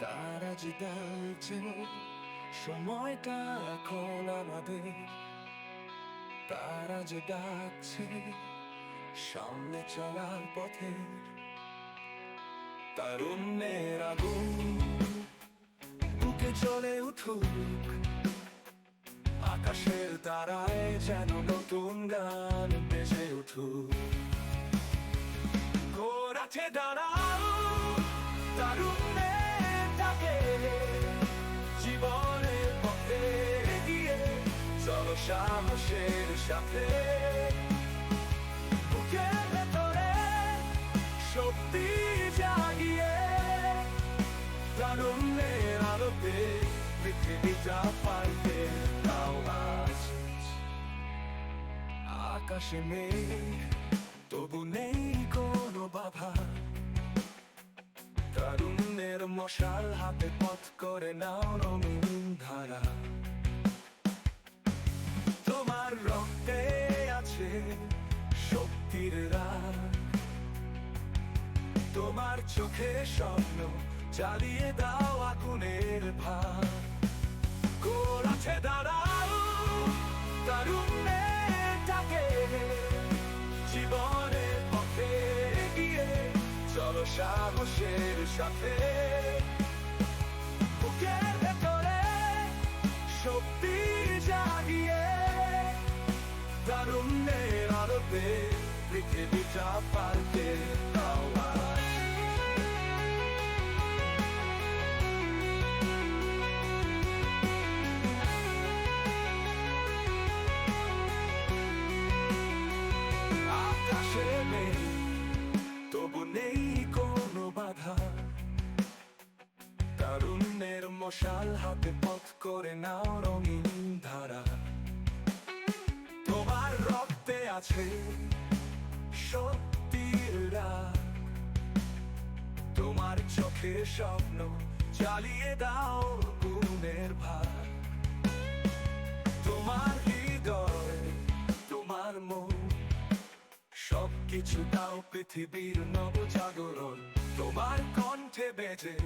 তারা যে ডাকছে, সময়টা এখন আমাদের। তারা যে ডাকছে, সামনে চলার পথে। তারুণ্যের আগুন বুকে জ্বলে উঠুক, আকাশের তারায় যেন নতুন গান বেজে উঠুক। গোরাঠে দাঁড়াও তারুণ্যের ডাকে, জীবনের পথে এগিয়ে চলো সাহসের সাথে। বুকের ভেতরে শক্তি জাগিয়ে, তারুণ্যের আলোতে পৃথিবীটা পাল্টে দাও আজ। আকাশে মেঘ তবু নেই কোনো বাধা, তারুণ্যের মশাল হাতে পথ করে নাও রঙিন ধারা। তোমার রক্তে আছে শক্তির রাগ, তোমার চোখে স্বপ্ন জ্বালিয়ে দাও আগুনের ভার। গোরাঠে দাঁড়াও তারুণ্যের ডাকে, জীবনের পথে এগিয়ে চলো সাহসের সাথে। বুকের ভেতরে শক্তি জাগিয়ে, তারুণ্যের আলোতে পৃথিবীটা পাল্টে দাও আজ। আকাশে মেঘ তবু নেই কোনো বাধা, তারুণ্যের মশাল হাতে পথ করে নাও রঙিন ধারা। তোমার রক্তে আছে শক্তির রাগ, তোমার চোখে স্বপ্ন জ্বালিয়ে দাও গুণের ভার। তোমার হৃদয়, তোমার মন, সবকিছু দাও পৃথিবীর নবজাগরণ। তোমার কণ্ঠে বেজে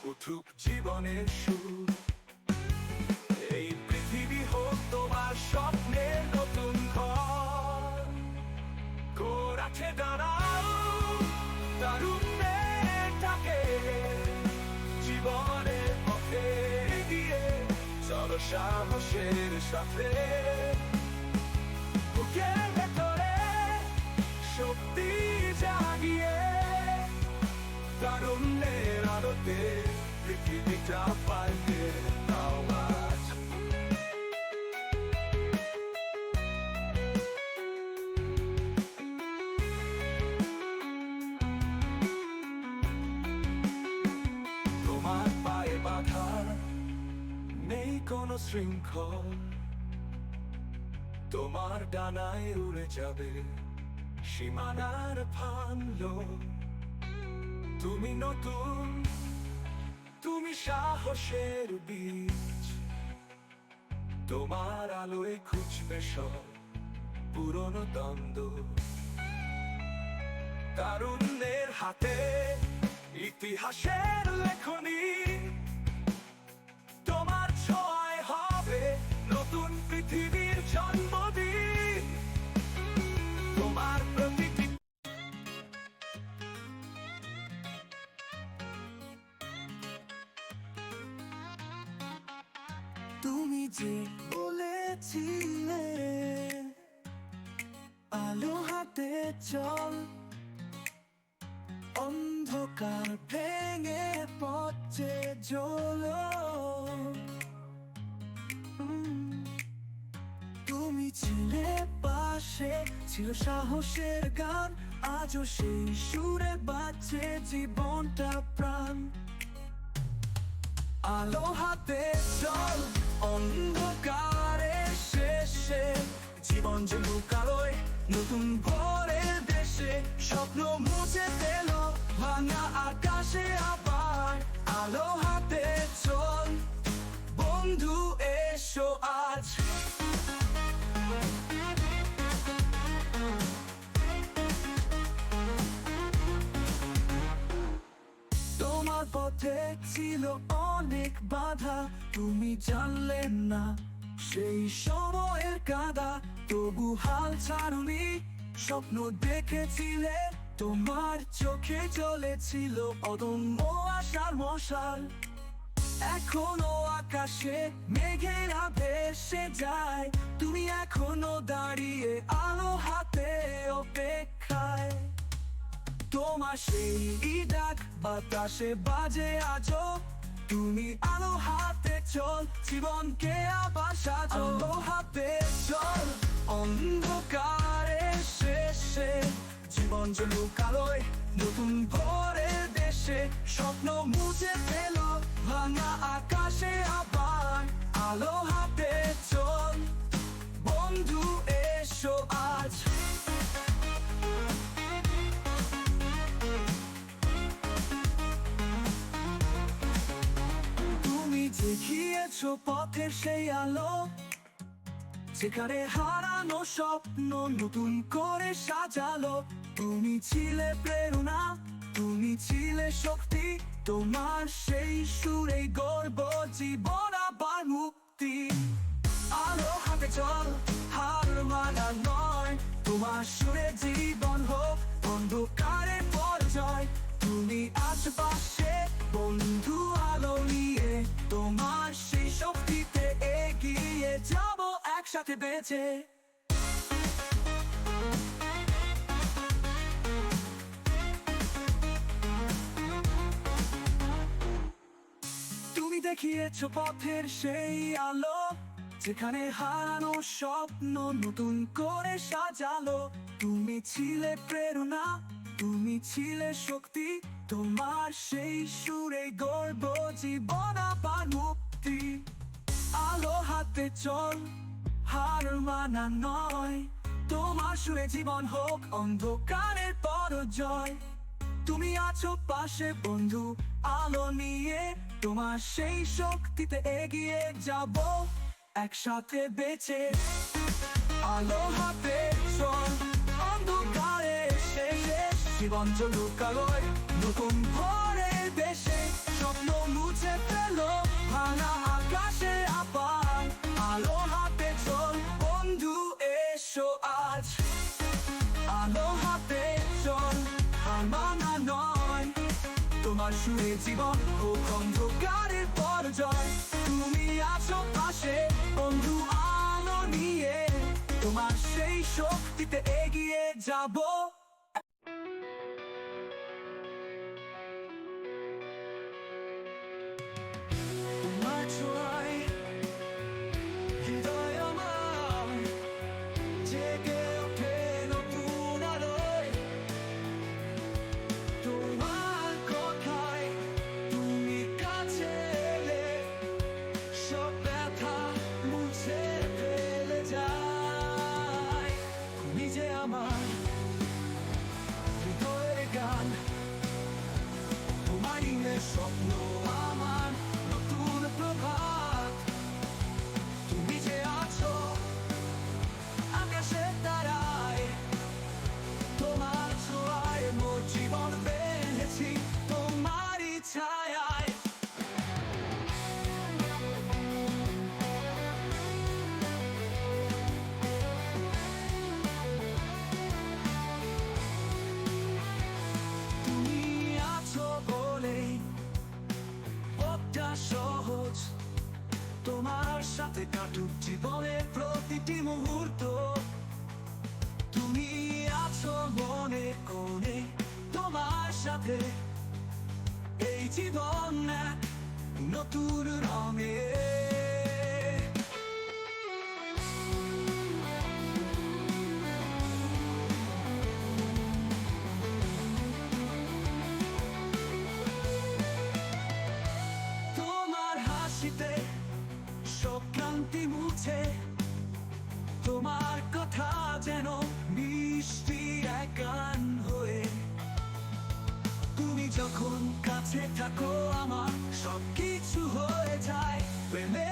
উঠুক জীবনের সুর, এই পৃথিবী হোক তোমার স্বপ্নের নতুন ঘর। গোরাঠে দাঁড়াও তারুণ্যের ডাকে, জীবনের পথে এগিয়ে চলো সাহসের সাথে। বুকের ভেতরে শক্তি জাগিয়ে, তারুণ্যের আলোতে পৃথিবীটা পাল্টে দাও আজ। তোমার পায়ে বাধা নেই কোনো শৃঙ্খল, তোমার ডানায় উড়ে যাবে সীমানার ভাঙলো। তুমি নতুন, তুমি সাহসের বীজ, তোমার আলোয় খুঁজবে সব পুরনো দ্বন্দ্ব। তারুণ্যের হাতে ইতিহাসের লেখনী, তোমার ছোঁয়ায় হবে নতুন পৃথিবীর জন্মদিন। তোমার প্রতিটি তুমি যে বলেছিলে আলো হাতে চল, অন্ধকার ভেঙে পথে জ্বলো। তুমি ছিলে পাশে, ছিল সাহসের গান, আজও সেই সুরে বাজছে জীবনটা প্রাণ। আলো হাতে চল, অন্ধকারের শেষে জীবন জমুক আলোয় নতুন ভোরের দেশে। স্বপ্ন মুছে পেল ভাঙা আকাশে আবার, আলো হাতে চল বন্ধু এসো আজ। তোমার পথে ছিল অনেক বাধা, তুমি জানলেন না সেই সময়ের কাদা। তবু হাল ছাড়ুনি, স্বপ্ন দেখেছিলে, তোমার চোখে জ্বলেছিল অদম্য আশার মশাল। এখনো আকাশে মেঘেরা ভেসে যায়, তুমি এখনো দাঁড়িয়ে আলো হাতে অপেক্ষায়। তোমার সেই ডাক বাতাসে বাজে আজও, তুমি আলো হাতে চল, জীবনকে আবার সাজো। আলো হাতে চল, অন্ধকারের শেষে জীবন জ্বলুক আলোয়, নতুন ভোরের দেশে স্বপ্ন মুছে ফেলো ভাঙা আকাশে আবার। আলো হাতে চল বন্ধু, এসো আজ। তুমি দেখিয়েছো পথের সেই আলো, যেখানে হারানো স্বপ্ন নতুন করে সাজালো। তুমি ছিলে প্রেরণা, তুমি ছিলে শক্তি, তোমার সেই সুরে গর্ব জীবন আবার মুক্তি। আলো হাতে চল, হার মানা নয়, তোমার সুরে জীবন হোক অন্ধকারের পরাজয়। তুমি আশেপাশে বন্ধু আলো নিয়ে, তোমার সেই শক্তিতে এগিয়ে যাবো একসাথে বেঁচে। তুমি দেখিয়েছো পথের সেই আলো, যেখানে হারানো স্বপ্ন নতুন করে সাজালো। তুমি ছিলে প্রেরণা, তুমি ছিলে শক্তি, তোমার সেই সুরে গর্ব জীবন আবার মুক্তি। আলো হাতে চল, হার মানা নয়, তোমার সুরে জীবন হোক অন্ধকারের পরাজয়। তুমি আছো পাশে বন্ধু আলো নিয়ে, তোমার সেই শক্তিতে এগিয়ে যাব একসাথে বেঁচে। আলো হাতে চল, অন্ধকারে শেষে জীবন জ্বলুক আলোয়, নতুন ভোরের দেশে স্বপ্ন মুছে ফেলো ভাঙা আকাশে আবার। আলো হাতে চল বন্ধু, এসো আজ। আলো হাতে চল, হার মানা নয়, তোমার সুরে জীবন হোক অন্ধকারের পরাজয়। তুমি আছো পাশে বন্ধু আলো নিয়ে, তোমার সেই শক্তিতে এগিয়ে যাবো। তোমার ছোঁয়ায় হৃদয় আমার জেগে ওঠে নতুন আলোয়। তোমার কথায় তুমি কাছে এলে, সব ব্যথা মুছে ফেলে যায়। তুমি যে আমার হৃদয়ের গান, তোমার স্বপ্ন আমার নতুন প্রভাত। তুমি যে আছো আকাশের তারায়, তোমার ছোঁয়ায় মোর জীবন বেঁধেছি তোমারই ছায়ায়। তুমি আছো বলেই পথটা সহজ, তোমার সাথে কাটুক জীবনের প্রতিটি মুহূর্ত। তুমি আছো মনে কোণে, তোমার সাথে এই জীবন এক নতুন রঙে। তোমার হাসিতে সব ক্লান্তি মুছে, তোমার কথা যেন মিষ্টি এক গান হয়ে। তুমি যখন কাছে থাকো আমার সবকিছু হয়ে যায় প্রেমে।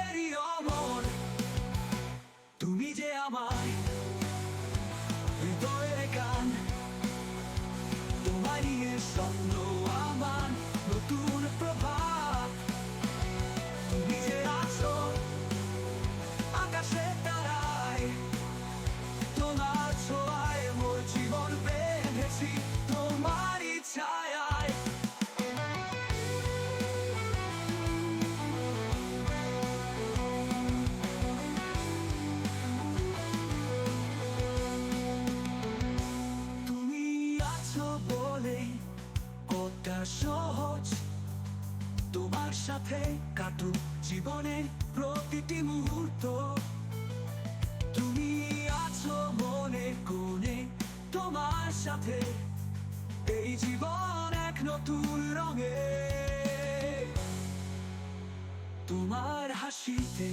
জীবনটা সহজ, তোমার সাথে কাটুক জীবনে প্রতিটি মুহূর্ত। তুমি আছো মনে কোণে, তোমার সাথে এই জীবন এক নতুন রঙে। তোমার হাসিতে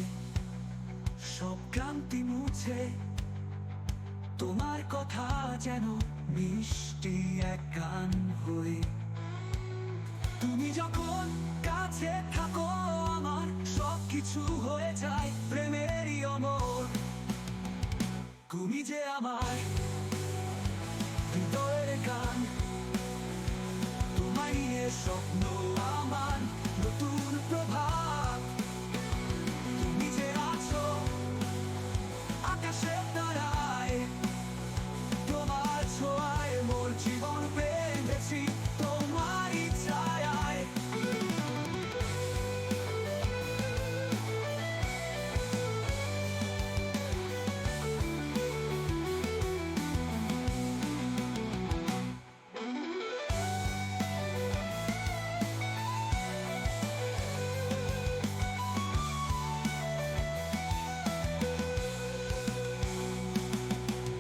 সব ক্লান্তি মুছে, তোমার কথা যেন মিষ্টি এক গান হয়ে। তুমি যখন কাছে থাকো আমার সব কিছু হয়ে যায় প্রেমেরই অমর। তুমি যে আমার হৃদয়ের গান, তোমায় নিয়ে স্বপ্ন আমার নতুন প্রভাত। তুমি যে আছো আকাশের তারায়, তোমার ছোঁয়ায় মোর জীবন পেয়েছি তোমারই ছায়ায়।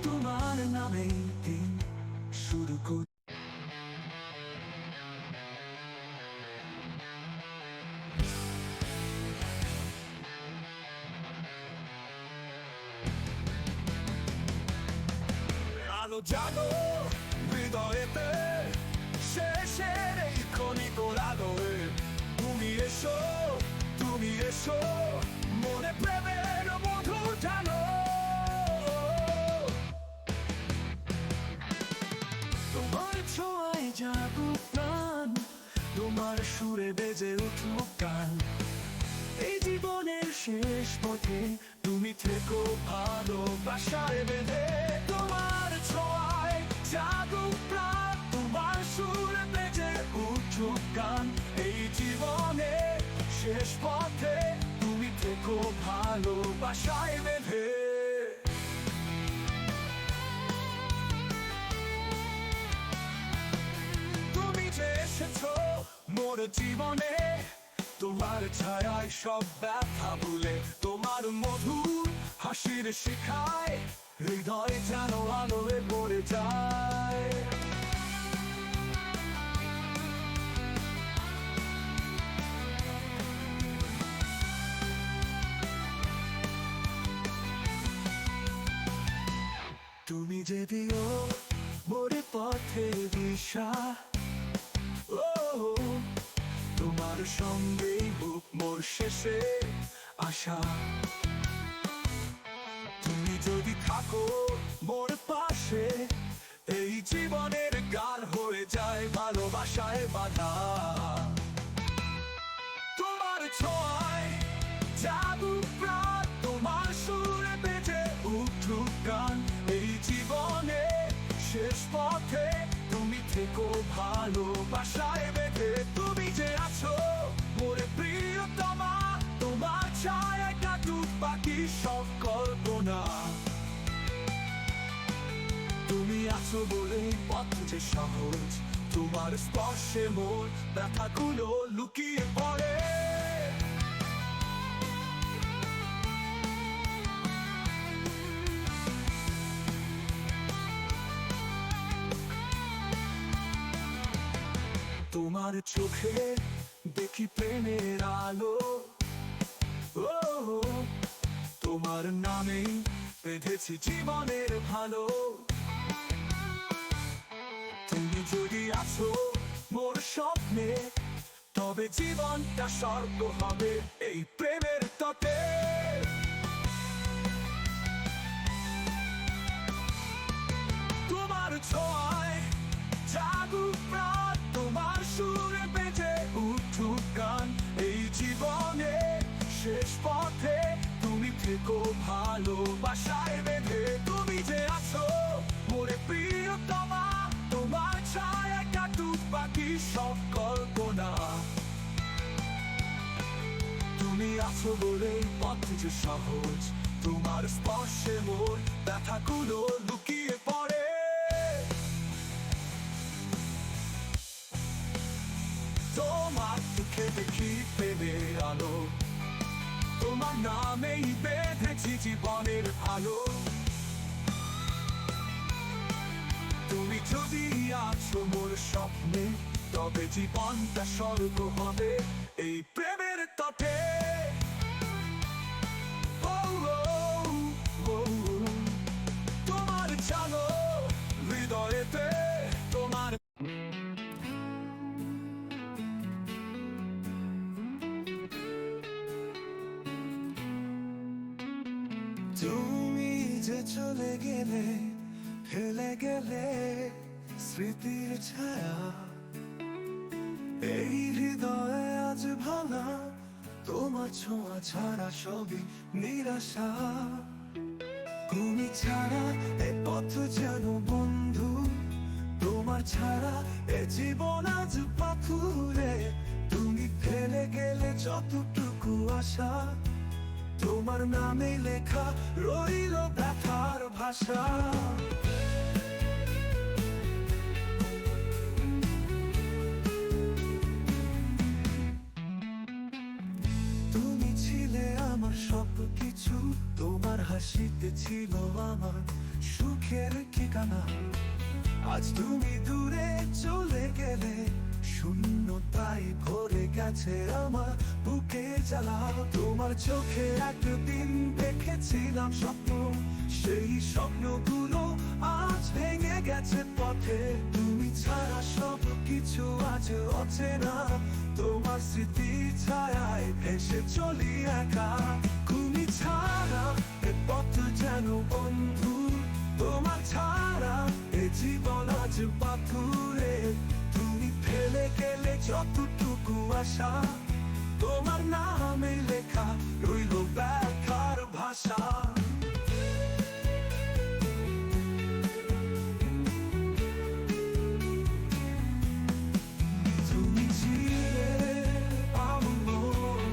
তোমার নামে দিন শুরু করি। আলো জাগো হৃদয়েতে, শেষের এই ক্ষণিক আলোয়। তুমি এসো, তুমি এসো, মনে প্রেমের মধু জানো। তোমার ছোঁয়ায় জাগুক প্রাণ, তোমার সুরে বেজে উঠুক গান। এই জীবনের শেষ পথে তুমি থেকো ভালোবাসায় বেঁধে। তোমার ছোঁয়ায় জাগুক প্রাণ, তোমার সুরে বেজে উঠুক গান। এই জীবনে শেষ পথে তুমি থেকো ভালোবাসায় বেঁধে। তুমি যে এসেছো মোর জীবনে, তোমার ছায়ায় সব ব্যথা ভুলে। তোমার মধুর হাসির শিখায় হৃদয় যেন আলোয় ভরে যায়। তুমি যে দিও মোরে পথে দিশা, ও তোমার সঙ্গেই হোক মোর শেষে আশা। তুমি যদি থাকো মোর পাশে, এই জীবনের গান হয়ে যায় ভালোবাসায় বাঁধা। তোমার ছোঁয়ায় জাগুক প্রাণ, তোমার সুরে বেজে উঠুক গান। এই জীবনে শেষ পথে তুমি থেকো ভালোবাসায় বেঁধে। তুমি যে আছো মোরে প্রিয়তমা, তোমার ছায়ায় কাটুক বাকি সব কল্পনা। তুমি আছো বলে পথ যে সহজ, তোমার স্পর্শে মোর ব্যথাগুলো লুকিয়ে পড়ে। তোমার চোখে দেখি প্রেমের আলো, ও তোমার নামে বেঁধেছি জীবনের ভালো। তুমি যদি আছো মোর স্বপ্নে, তবে জীবনটা স্বর্গ হবে এই প্রেমের তটে। তোমার ছোঁয়ায় জাগুক প্রাণ, তোমার সুরে বেজে উঠুক গান। এই জীবনে শেষ পথে তুমি থেকো ভালোবাসায় বেঁধে। তুমি যে আছো মোরে প্রিয়তমা, তোমার ছায়ায় কাটুক বাকি সব কল্পনা। তুমি আছো বলে পথ যে সহজ, তোমার স্পর্শে মোর ব্যথাগুলো লুকিয়ে পড়ে। দেখি প্রেমের আলো, তোমার নামেই বেঁধেছি জীবনের আলো। তুমি যদি আছো মোর স্বপ্নে, তবে জীবনটা স্বর্গ হবে এই প্রেমের তটে। ও, ও, ও, তোমার জানো হৃদয়েতে তোমার। তুমি যে চলে গেলে, ফেলে গেলে স্মৃতির ছায়া, এই হৃদয়ে আজ ভাঙা, তোমার ছোঁয়া ছাড়া সবই নিরাশা। তুমি ছাড়া এ পথ যেন বন্ধু, তোমার ছাড়া এ জীবন আজ পাথুরে। তুমি ফেলে গেলে যতটুকু আশা, তোমার নামে লেখা রইল ব্যথার ভাষা। তুমি ছিলে আমার সব কিছু, তোমার হাসিতে ছিল আমার সুখের ঠিকানা। আজ তুমি দূরে চলে গেলে, শূন্যতায় ভরে গেছে আমার বুকে জ্বালা। তোমার চোখে একদিন দেখেছিলাম স্বপ্ন, সেই স্বপ্নগুলো আজ ভেঙে গেছে পথে। তুমি ছাড়া সব কিছু আজ অচেনা, তোমার স্মৃতি ছায়ায় ভেসে চলি একা। তুমি ছাড়া এ পথ যেন বন্ধু, তোমার ছাড়া এ জীবন আজ পাথুরে। তুমি ফেলে গেলে যতটুকু আশা, তোমার নামে লেখা রইল ব্যথার ভাষা। তুমি ছিলে আমার মন,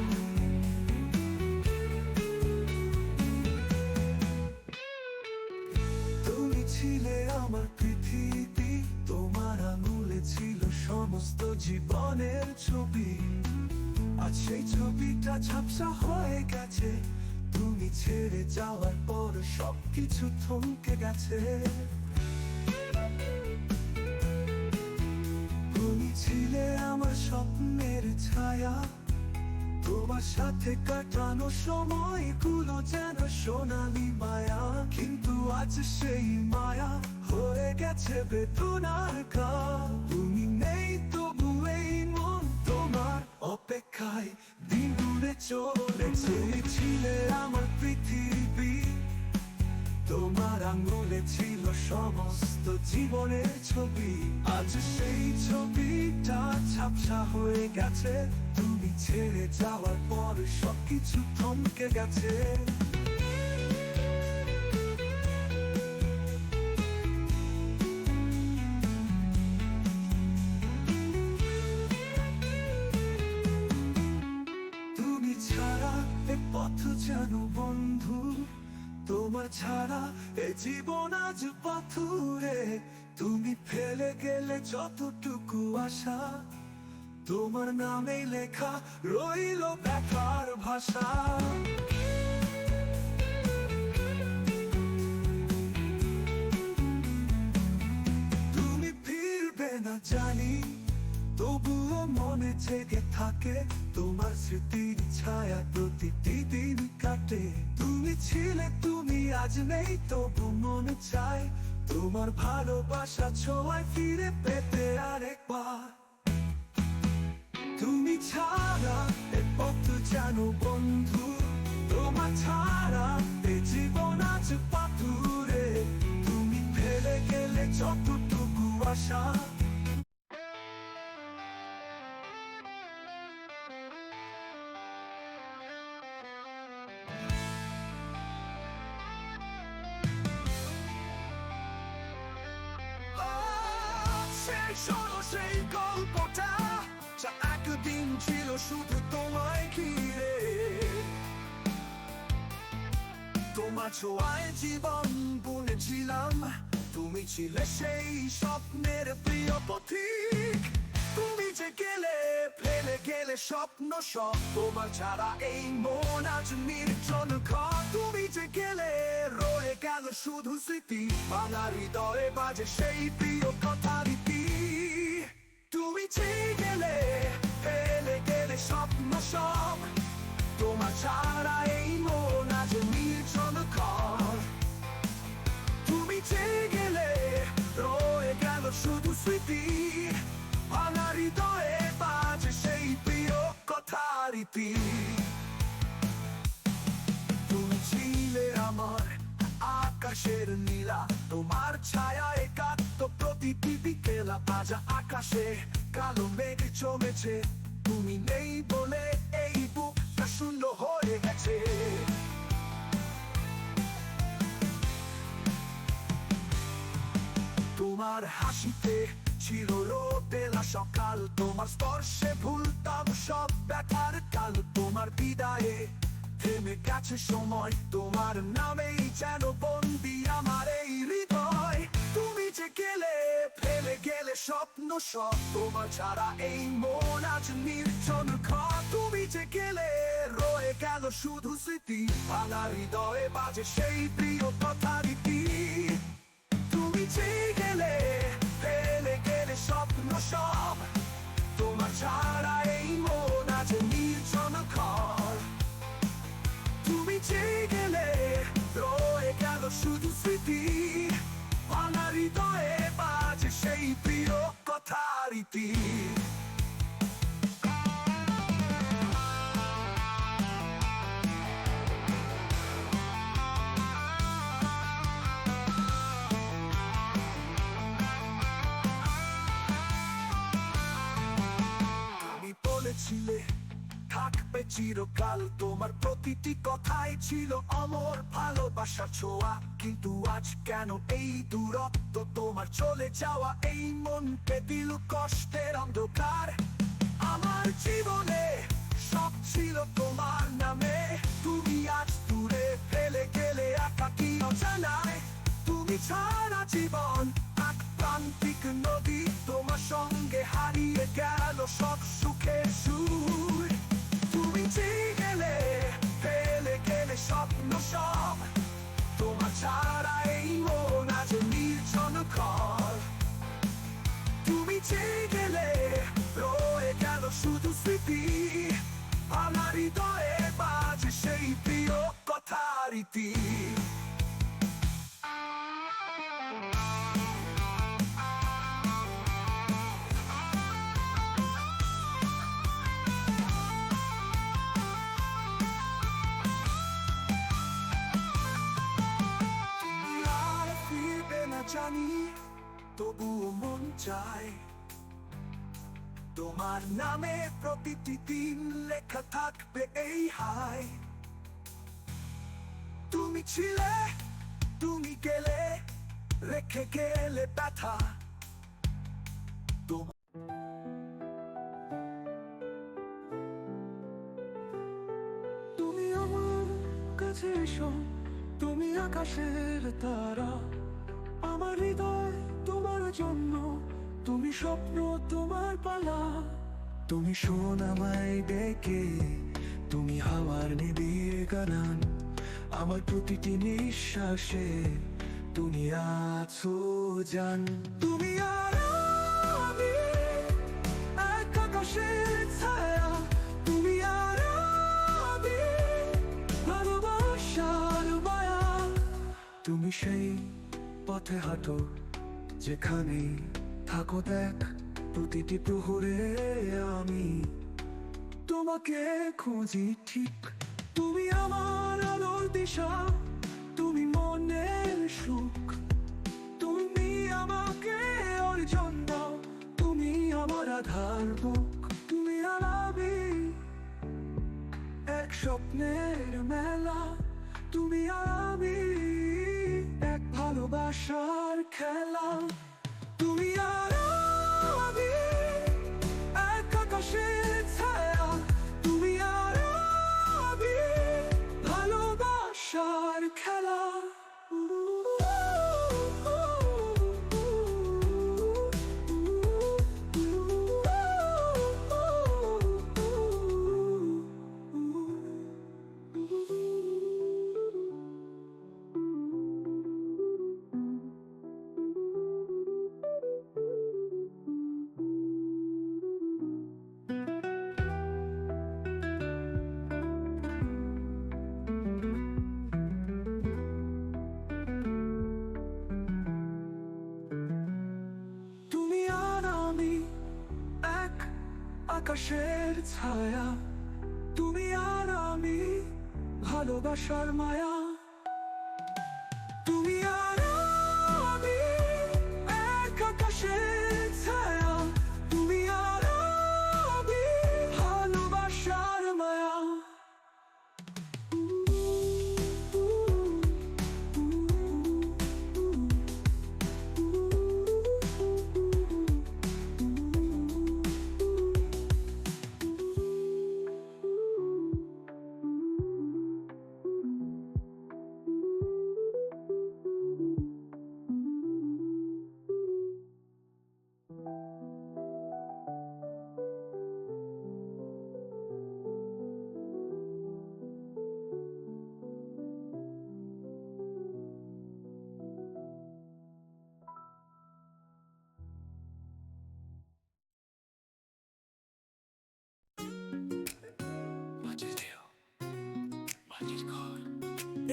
তুমি ছিলে আমার পৃথিবী, তোমার আঙুলে ছিল সমস্ত জীবনের ছবি। আজ সেই ছবিটা ঝাপসা হয়ে গেছে, তুমি ছেড়ে যাওয়ার পর সবকিছু থমকে গেছে। তুমি ছিলে আমার স্বপ্নের ছায়া, তোমার সাথে কাটানো সময়গুলো যেন সোনালি মায়া। কিন্তু আজ সেই মায়া হয়ে গেছে বেদনার গান। তুমি নেই তবু এই মন তোমার অপেক্ষায় দিন দূরে চলেছে। ছিলে আমার পৃথিবী, তোমার আঙুলে ছিল সমস্ত জীবনের ছবি। আজ সেই ছবিটা ঝাপসা হয়ে গেছে, তুমি ছেড়ে যাওয়ার পর সবকিছু থমকে গেছে। তুমি ছাড়া এ পথ যেন বন্ধু, তোমার ছাড়া এ জীবন আজ পাথুরে। তুমি ফেলে গেলে যতটুকু আশা, তোমার নামে লেখা রইল ব্যথার ভাষা। তুমি ফিরবে না জানি, তবুও মনে জেগে থাকে তোমার স্মৃতির ছায়া প্রতিটি দিন কাটে। তুমি ছিলে, তুমি আজ নেই, তবু মনে চায় তোমার ভালোবাসা ছোঁয়ায় ফিরে পেতে আরেকবার। তুমি ছাড়া এ পথ যেন বন্ধু, তোমার ছাড়া এ জীবন আজ পাথুরে। তুমি ফেলে গেলে যতটুকু আশা, সেই গল্পটা যা একদিন ছিল শুধু তোমায় ঘিরে। তোমার ছোঁয়ায় জীবন বুনেছিলাম, তুমি ছিলে সেই স্বপ্নের প্রিয় পথিক। তুমি যে গেলে, ফেলে গেলে গেলে স্বপ্ন সব তোমার ছাড়া এই মন আজ নির্জন ঘর তুমি যে গেলে রয়ে গেল শুধু স্মৃতি ভাঙা হৃদয়ে বাজে সেই প্রিয় কথা রীতি তুমি যে গেলে ফেলে গেলে স্বপ্ন সব তোমার ছাড়া এই মন আজ নির্জন ঘর তুমি যে গেলে রয়ে গেল শুধু স্মৃতি ভাঙা হৃদয়ে বাজে সেই প্রিয় কথা রীতি তুমি ছিলে আমার আকাশের নীলা তোমার ছায়ায় কাটতো প্রতিটি বিকেলা ভাজা আকাশে কালো মেঘ জমেছে তুমি নেই বলে এই বুকটা শূন্য হয়ে গেছে তোমার হাসিতে ছিল রোদেলা সকাল তোমার স্পর্শে ভুলতাম সব ব্যথার কাল তোমার বিদায়ে থেমে গেছে সময় তোমার নামেই যেন বন্দি আমার এই হৃদয় তুমি যে গেলে ফেলে গেলে স্বপ্ন সব তোমার ছাড়া এই মন আজ নির্জন ঘর তুমি যে গেলে রয়ে গেল শুধু স্মৃতি ভাঙা হৃদয়ে বাজে সেই প্রিয় কথা রীতি তুমি যে গেলে ফেলে গেলে স্বপ্ন সব তোমার ছাড়া এই মন আজ নির্জন ঘর তুমি যে গেলে রয়ে গেল শুধু স্মৃতি ভাঙা হৃদয়ে বাজে সেই প্রিয় কথা রীতি ছিলে থাকবে চিরকাল তোমার প্রতিটি কথাই ছিল অমর ভালোবাসা ছোঁয়া কিন্তু আজ কেন এই দূরত্ব তোমার চলে যাওয়া এই মনকে দিল কষ্টের অন্ধকার আমার জীবনে সব ছিল তোমার নামে তুমি আজ দূরে ফেলে গেলে একাকী অজানায় তুমি ছাড়া জীবন এক প্রান্তিক নদী তোমার সঙ্গে হারিয়ে গেল সব সুখের সুর তুমি যে গেলে ফেলে গেলে স্বপ্ন সব তোমার ছাড়া এই মন আজ নির্জন ঘর তুমি যে গেলে রয়ে গেল শুধু স্মৃতি আমার হৃদয়ে বাজে সেই প্রিয় কথা রীতি জানি তবুও মন চায় তোমার নামে প্রতিটি দিন লেখা থাকবে এই হাই তুমি ছিলে তুমি গেলে রেখে গেলে ব্যথা তুমি আমার কাছে এসো তুমি আকাশের তারা আমার হৃদয় তোমার জন্য তুমি স্বপ্ন তোমার পালা তুমি শোন আমায় ডেকে তুমি হাওয়ার নিবিড় গান আমার প্রতিটি নিঃশ্বাসে তুমি আছো জান তুমি আর আমি এক আকাশের ছায়া তুমি আর আমি ভালোবাসার মায়া তুমি সেই পথে হাঁটো যেখানে থাকো দেখ প্রতিটি প্রহরে আমি তোমাকে খুঁজি ঠিক তুমি আমার আলোর দিশা তুমি মনের সুখ তুমি আমাকে অর্জন দাও তুমি আমার আধার বুক তুমি আর আমি এক স্বপ্নের মেলা তুমি আর আমি এক ভালোবাসার খেলা তুমি আর আমি এক আকাশের ছায়া তুমি আর আমি ভালোবাসার খেলা আকাশের ছায়া, তুমি আর আমি, ভালোবাসার মায়া। তুমি আর আমি, এক আকাশের ছায়া, তুমি আর আমি, ভালোবাসার মায়া।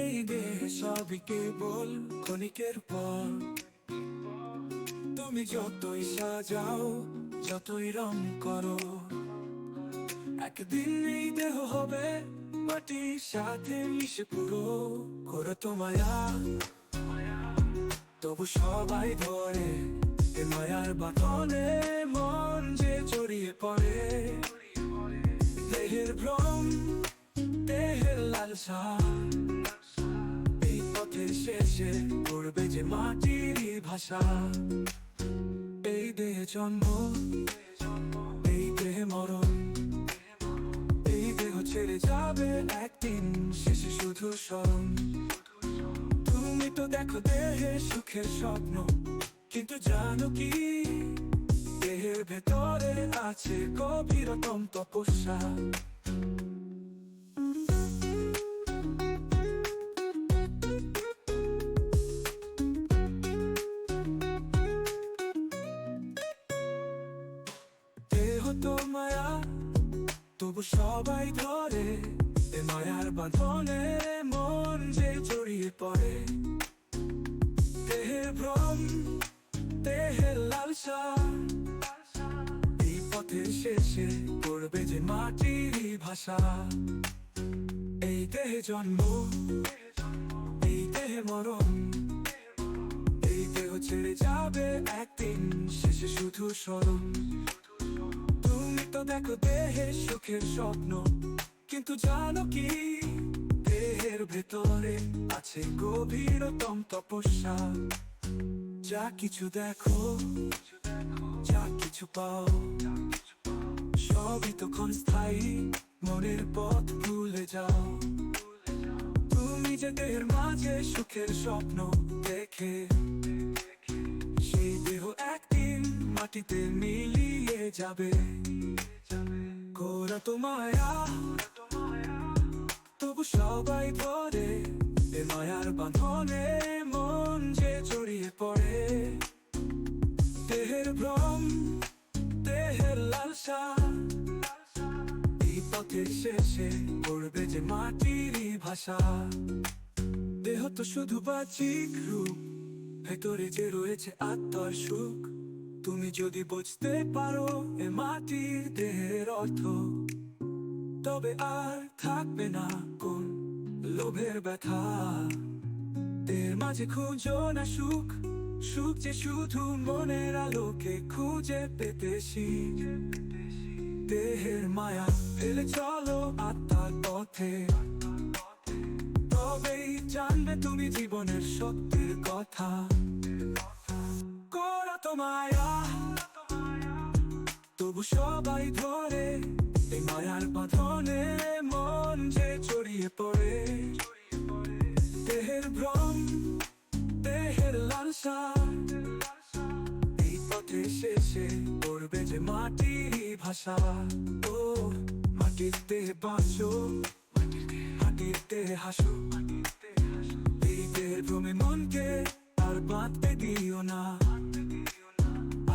এই দেহ সবই কেবল ক্ষণিকের পর, তুমি যতই সাজাও, যতই রং করো, একদিন এই দেহ হবে মাটির সাথে মিশে পুরো। করে তো মায়া, তবু সবাই ধরে এ মায়ার বাঁধনে, মন যে জড়িয়ে পড়ে। দেহের ভ্রম, দেহের লালসা, এই পথের শেষে করবে যে মাটির ভাষা। এই দেহে জন্ম, এই দেহে মরণ, এই দেহ ছেড়ে যাবে একদিন, শেষে শুধু স্মরণ। তুমি তো দেখো দেহে সুখের স্বপ্ন, কিন্তু জানো কি দেহের ভেতরে আছে গভীরতম তপস্যা। দেহ তো মায়া, তবু সবাই ধরে এ মায়ার বাঁধনে, মন যে জড়িয়ে পড়ে। দেহের ভ্রম, দেহের লালসা, এই পথের শেষে করবে যে মাটির ভাষা। এই দেহে জন্ম, এই দেহে মরণ, এই দেহ ছেড়ে যাবে একদিন, শেষে শুধু স্মরণ। তুমি তো দেখো দেহের সুখের স্বপ্ন, কিন্তু জানো কি দেহের ভেতরে আছে গভীরতম তপস্যা। যা কিছু দেখো, যা কিছু পাও, সবই তো ক্ষণস্থায়ী, মনের পথ ভুলে যাও। তুমি যে দেহের মাঝে সুখের স্বপ্ন দেখে, সেই দেহ একদিন মাটিতে মিলিয়ে যাবে। গোরা তো মায়া, তবু সবাই ধরে এ মায়ার বাঁধনে, মন যে জড়িয়ে পড়ে। দেহের ভ্রম, দেহের লালসা, এই পথের শেষে করবে যে মাটির ভাষা। দেহ তো শুধু বাহ্যিক রূপ, ভেতরে যে রয়েছে আত্মার সুখ। তুমি যদি বুঝতে পারো এ মাটির দেহের অর্থ, তবে আর থাকবে না কোন লোভের ব্যথা। এর মাঝে খুঁজো না সুখ, সুখ যে শুধু মনের আলোকে খুঁজে পেতে শিখ। দেহের মায়া ফেলে চলো আত্মার পথে, তবেই জানবে তুমি জীবনের সত্যের কথা। করা তো মায়া, তবু সবাই ধরে এই মায়ার বাঁধনে, মন যে জড়িয়ে পড়ে। দেহের ভ্রম, দেহের লালসা, এই পথে শেষে করবে যে মাটির ভাষা। ও মাটির দেহে বাঁচো, মাটির দেহে হাসো, এই দেহের ভ্রমে মনকে আর বাঁধতে দিও না।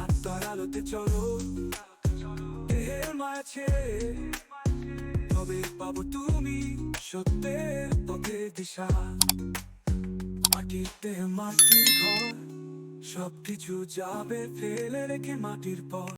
আত্মার আলোতে চলো, দেহের মায়া ছেড়ে, তবে পাবো তুমি সত্যের পথে দিশা। মাটির দেহে মাটির ঘর, সবকিছু যাবে ফেলে রেখে মাটির পর।